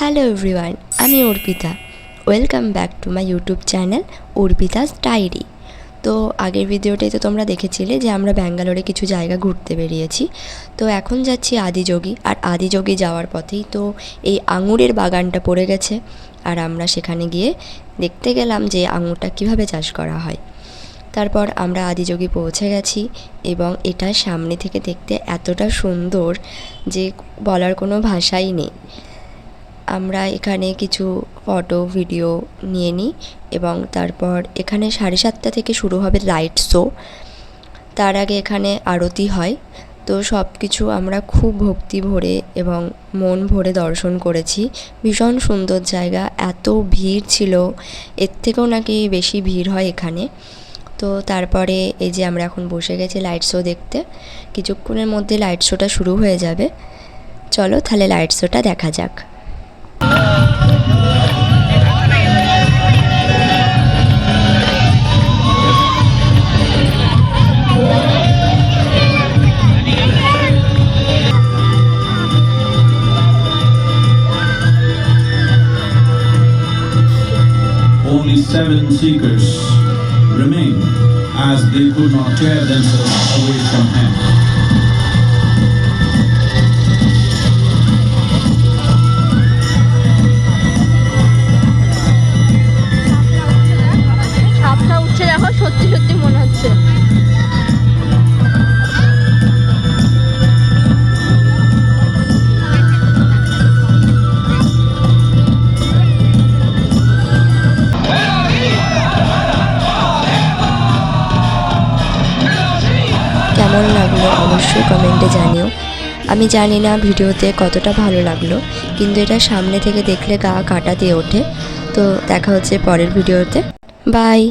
Hello everyone, আমি Arpita. Welcome back to my YouTube channel Arpita's diary. তো আগের ভিডিওটাই তো তোমরা দেখেছিলে যে আমরা ব্যাঙ্গালোরে কিছু জায়গা ঘুরতে বেরিয়েছি। তো এখন যাচ্ছি আদিযোগী, আর আদিযোগী যাওয়ার পথেই তো এই আঙুরের বাগানটা পড়ে গেছে, আর আমরা সেখানে গিয়ে দেখতে গেলাম যে আঙুরটা কিভাবে চাষ করা হয়। তারপর আমরা আদিযোগী পৌঁছে গেছি এবং এটা সামনে থেকে দেখতে এতটা সুন্দর যে বলার কোনো ভাষাই নেই। আমরা এখানে কিছু ফটো ভিডিও নিয়ে নিই এবং তারপর এখানে 7:30 থেকে শুরু হবে লাইট শো। তার আগে এখানে আরতি হয়। তো সব কিছু আমরা খুব ভক্তি ভরে এবং মন ভরে দর্শন করেছি। ভীষণ সুন্দর জায়গা, এত ভিড় ছিল, এর থেকেও নাকি বেশি ভিড় হয় এখানে। তো তারপরে এই যে আমরা এখন বসে গেছি লাইট শো দেখতে। কিছুক্ষণের মধ্যে লাইট শোটা শুরু হয়ে যাবে। চলো তাহলে লাইট শোটা দেখা যাক। Only 7 seekers remain as they could not tear themselves away from him. সাপটা উঠছে, দেখো সত্যি সত্যি মনে হচ্ছে। কেমন লাগলো অবশ্যই কমেন্টে জানিও। আমি জানি না ভিডিওতে কতটা ভালো লাগলো, কিন্তু এটা সামনে থেকে দেখলে গা কাটা দিয়ে ওঠে। তো দেখা হচ্ছে পরের ভিডিওতে। বাই।